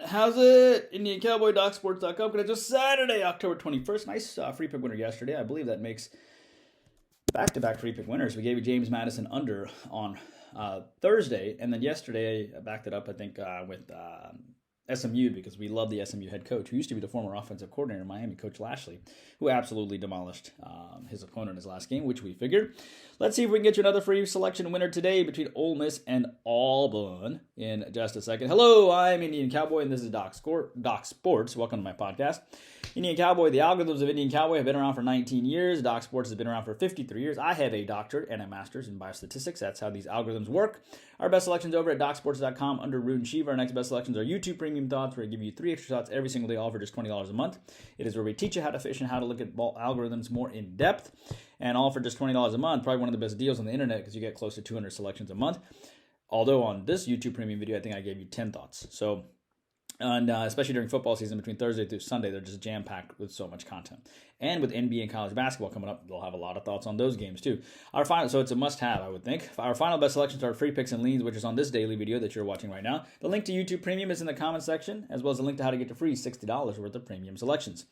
How's it? Indian Cowboy, DocSports.com. Gonna just Saturday, October 21st. Nice free pick winner yesterday. I believe that makes back-to-back free pick winners. We gave you James Madison under on Thursday, and then yesterday I backed it up, I think, with SMU because we love the SMU head coach, who used to be the former offensive coordinator in Miami, Coach Lashley, who absolutely demolished his opponent in his last game, which we figured. Let's see if we can get you another free selection winner today between Ole Miss and Auburn in just a second. Hello, I'm Indian Cowboy, and this is Doc Sports. Welcome to my podcast. Indian Cowboy, the algorithms of Indian Cowboy have been around for 19 years. Doc Sports has been around for 53 years. I have a doctorate and a master's in biostatistics. That's how these algorithms work. Our best selections over at docsports.com under Rune Shiva. Our next best selections are YouTube Premium Thoughts, where we give you 3 extra thoughts every single day, all for just $20 a month. It is where we teach you how to fish and how to look at ball algorithms more in depth, and all for just $20 a month. Probably one of the best deals on the internet because you get close to 200 selections a month. Although on this YouTube Premium video, I think I gave you 10 thoughts. So, and especially during football season, between Thursday through Sunday, they're just jam-packed with so much content. And with NBA and college basketball coming up, they'll have a lot of thoughts on those games too. So it's a must-have, I would think. Our final best selections are free picks and leans, which is on this daily video that you're watching right now. The link to YouTube Premium is in the comments section, as well as a link to how to get your free $60 worth of premium selections.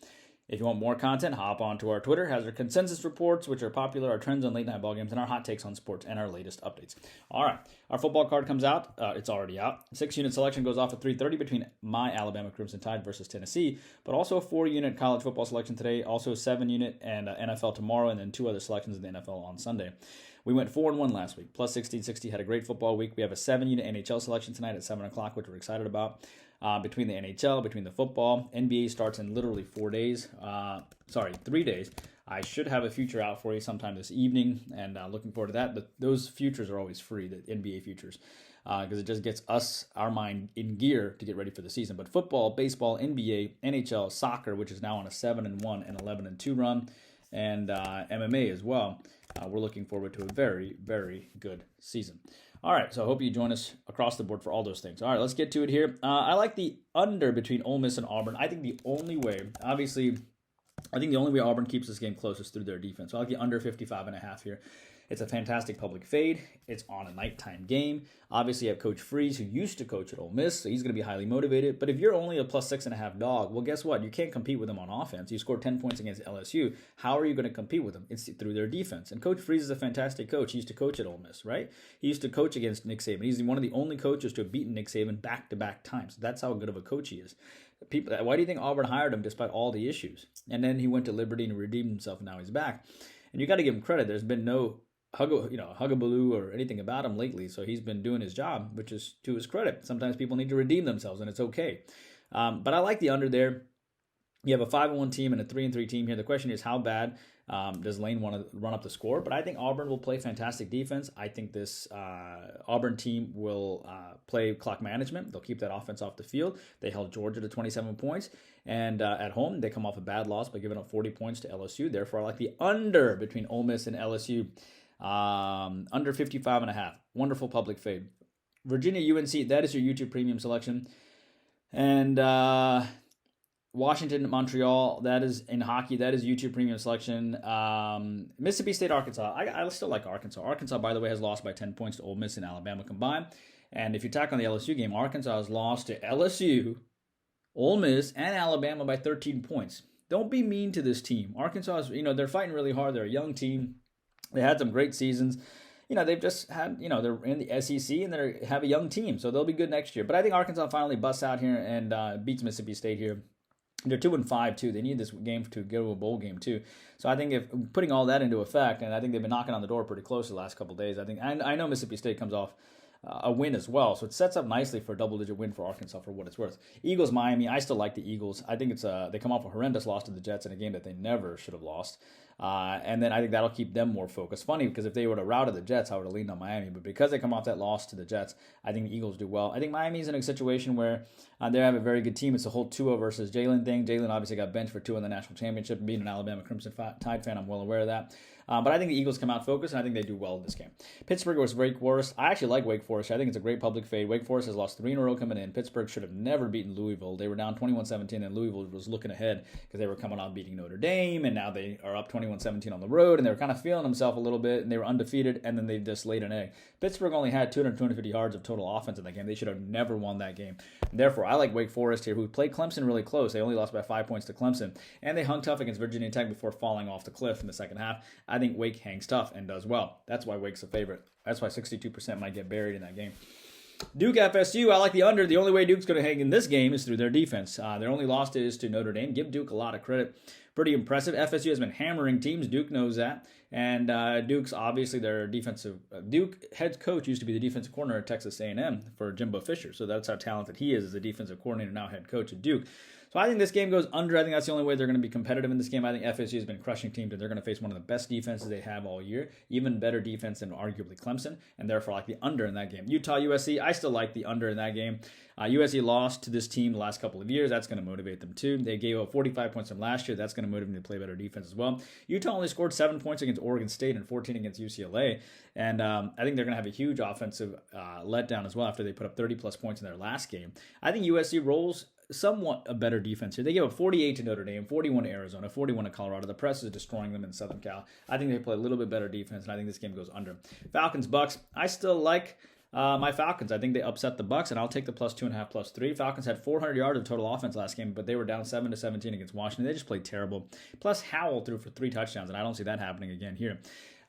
If you want more content, hop onto our Twitter. It has our consensus reports, which are popular, our trends on late night ball games, and our hot takes on sports and our latest updates. All right, our football card comes out. It's already out. 6-unit selection goes off at 3:30 between my Alabama Crimson Tide versus Tennessee, but also a 4-unit college football selection today, also a 7-unit and NFL tomorrow, and then 2 other selections in the NFL on Sunday. We went 4-1 last week, plus 1660, had a great football week. We have a 7-unit NHL selection tonight at 7 o'clock, which we're excited about. Between the NHL, between the football, NBA starts in literally 3 days. I should have a future out for you sometime this evening, and looking forward to that. But those futures are always free, the NBA futures, because it just gets our mind in gear to get ready for the season. But football, baseball, NBA, NHL, soccer, which is now on a 7-1 and 11-2 run, and MMA as well. We're looking forward to a very, very good season. All right, so I hope you join us across the board for all those things. All right, let's get to it here. I like the under between Ole Miss and Auburn. I think the only way Auburn keeps this game close is through their defense. So I like the under 55.5 here. It's a fantastic public fade. It's on a nighttime game. Obviously, you have Coach Freeze, who used to coach at Ole Miss, so he's going to be highly motivated. But if you're only a plus 6.5 dog, well, guess what? You can't compete with him on offense. You scored 10 points against LSU. How are you going to compete with them? It's through their defense. And Coach Freeze is a fantastic coach. He used to coach at Ole Miss, right? He used to coach against Nick Saban. He's one of the only coaches to have beaten Nick Saban back-to-back times. That's how good of a coach he is. Why do you think Auburn hired him despite all the issues? And then he went to Liberty and redeemed himself, and now he's back. And you got to give him credit. There's been no hugabaloo or anything about him lately, so he's been doing his job, which is to his credit. Sometimes people need to redeem themselves, and it's okay. But I like the under there. You have a 5-1 team and a 3-3 team here. The question is, how bad does Lane want to run up the score? But I think Auburn will play fantastic defense. I think this Auburn team will play clock management. They'll keep that offense off the field. They held Georgia to 27 points. And at home, they come off a bad loss by giving up 40 points to LSU. Therefore, I like the under between Ole Miss and LSU. Under 55.5. Wonderful public fade. Virginia UNC, that is your YouTube Premium selection. And Washington, Montreal, that is in hockey. That is YouTube Premium selection. Mississippi State, Arkansas. I still like Arkansas. Arkansas, by the way, has lost by 10 points to Ole Miss and Alabama combined. And if you tack on the LSU game, Arkansas has lost to LSU, Ole Miss, and Alabama by 13 points. Don't be mean to this team. Arkansas is, they're fighting really hard. They're a young team. They had some great seasons. They've just had, they're in the SEC and they have a young team, so they'll be good next year. But I think Arkansas finally busts out here and beats Mississippi State here. They're 2-5 too. They need this game to go to a bowl game too. So I think if putting all that into effect, and I think they've been knocking on the door pretty close the last couple of days. I know Mississippi State comes off a win as well, so it sets up nicely for a double-digit win for Arkansas for what it's worth. Eagles, Miami. I still like the Eagles. I think they come off a horrendous loss to the Jets in a game that they never should have lost. And then I think that'll keep them more focused. Funny, because if they would have routed the Jets, I would have leaned on Miami. But because they come off that loss to the Jets, I think the Eagles do well. I think Miami's in a situation where they have a very good team. It's a whole Tua versus Jalen thing. Jalen obviously got benched for Tua in the national championship. Being an Alabama Crimson Tide fan, I'm well aware of that. But I think the Eagles come out focused, and I think they do well in this game. Pittsburgh was Wake Forest. I actually like Wake Forest. I think it's a great public fade. Wake Forest has lost 3 in a row coming in. Pittsburgh should have never beaten Louisville. They were down 21-17, and Louisville was looking ahead because they were coming on beating Notre Dame, and now they are up 21-17 on the road, and they were kind of feeling themselves a little bit, and they were undefeated, and then they just laid an egg. Pittsburgh only had 250 yards of total offense in that game. They should have never won that game. And therefore, I like Wake Forest here, who played Clemson really close. They only lost by 5 points to Clemson, and they hung tough against Virginia Tech before falling off the cliff in the second half. I think Wake hangs tough and does well. That's why Wake's a favorite. That's why 62% might get buried in that game. Duke FSU, I like the under. The only way Duke's going to hang in this game is through their defense. Their only loss is to Notre Dame. Give Duke a lot of credit. Pretty impressive. FSU has been hammering teams. Duke knows that. And Duke's obviously their defensive. Duke head coach used to be the defensive coordinator at Texas A&M for Jimbo Fisher. So that's how talented he is as a defensive coordinator, now head coach at Duke. So I think this game goes under. I think that's the only way they're going to be competitive in this game. I think FSU has been crushing teams, and they're going to face one of the best defenses they have all year, even better defense than arguably Clemson, and therefore I like the under in that game. Utah, USC, I still like the under in that game. USC lost to this team the last couple of years. That's going to motivate them too. They gave up 45 points from last year. That's going to motivate them to play better defense as well. Utah only scored 7 points against Oregon State and 14 against UCLA, and I think they're going to have a huge offensive letdown as well after they put up 30-plus points in their last game. I think USC rolls somewhat a better defense here. They gave up 48 to Notre Dame, 41 to Arizona, 41 to Colorado. The press is destroying them in Southern Cal. I think they play a little bit better defense, and I think this game goes under. Falcons, Bucks. I still like my Falcons. I think they upset the Bucks, and I'll take the plus 2.5, plus 3. Falcons had 400 yards of total offense last game, but they were down 7-17 against Washington. They just played terrible. Plus Howell threw for 3 touchdowns, and I don't see that happening again here.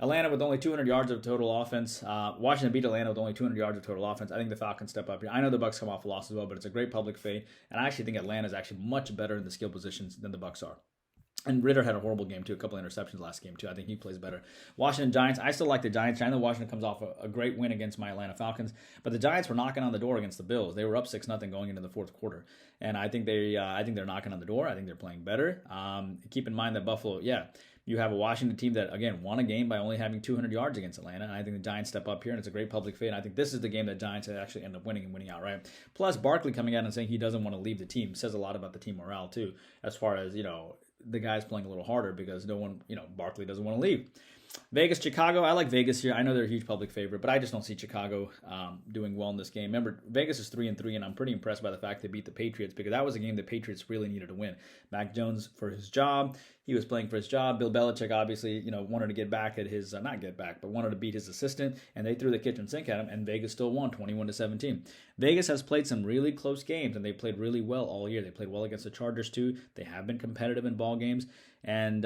Atlanta with only 200 yards of total offense. Washington beat Atlanta with only 200 yards of total offense. I think the Falcons step up here. I know the Bucks come off a loss as well, but it's a great public fade, and I actually think Atlanta is actually much better in the skill positions than the Bucks are. And Ritter had a horrible game, too. A couple of interceptions last game, too. I think he plays better. Washington Giants. I still like the Giants. I know Washington comes off a great win against my Atlanta Falcons, but the Giants were knocking on the door against the Bills. They were up 6-0 going into the fourth quarter. And I think they're knocking on the door. I think they're playing better. Keep in mind that Buffalo, you have a Washington team that, again, won a game by only having 200 yards against Atlanta, and I think the Giants step up here, and it's a great public fade. I think this is the game that Giants actually end up winning and winning outright. Plus, Barkley coming out and saying he doesn't want to leave the team says a lot about the team morale, too, as far as, the guys playing a little harder because no one, Barkley doesn't want to leave. Vegas, Chicago. I like Vegas here. I know they're a huge public favorite, but I just don't see Chicago doing well in this game. Remember, Vegas is 3-3, and I'm pretty impressed by the fact they beat the Patriots because that was a game the Patriots really needed to win. Mac Jones for his job. He was playing for his job. Bill Belichick obviously, wanted to get back at his, not get back, but wanted to beat his assistant, and they threw the kitchen sink at him, and Vegas still won 21-17. Vegas has played some really close games, and they played really well all year. They played well against the Chargers too. They have been competitive in ball games, and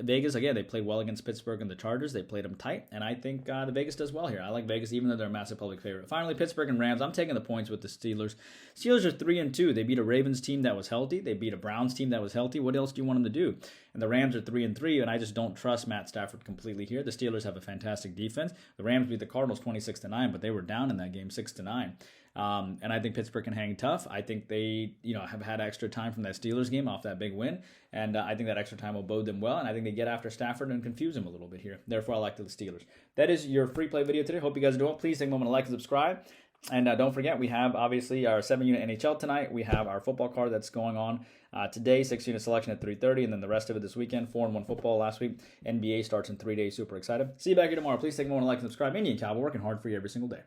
Vegas, again, they played well against Pittsburgh and the Chargers. They played them tight, and I think the Vegas does well here. I like Vegas, even though they're a massive public favorite. Finally, Pittsburgh and Rams. I'm taking the points with the Steelers. Steelers are 3-2. They beat a Ravens team that was healthy. They beat a Browns team that was healthy. What else do you want them to do? And the Rams are 3-3, and I just don't trust Matt Stafford completely here. The Steelers have a fantastic defense. The Rams beat the Cardinals 26-9, but they were down in that game 6-9. And I think Pittsburgh can hang tough. I think they, have had extra time from that Steelers game off that big win, and I think that extra time will bode them well, and I think they get after Stafford and confuse him a little bit here. Therefore, I like the Steelers. That is your free play video today. Hope you guys are doing well. Please take a moment to like and subscribe. And don't forget, we have, obviously, our 7-unit NHL tonight. We have our football card that's going on today, 6-unit selection at 3:30, and then the rest of it this weekend, 4-1 football last week. NBA starts in 3 days. Super excited. See you back here tomorrow. Please take a moment to like and subscribe. Indian Cowboy, working hard for you every single day.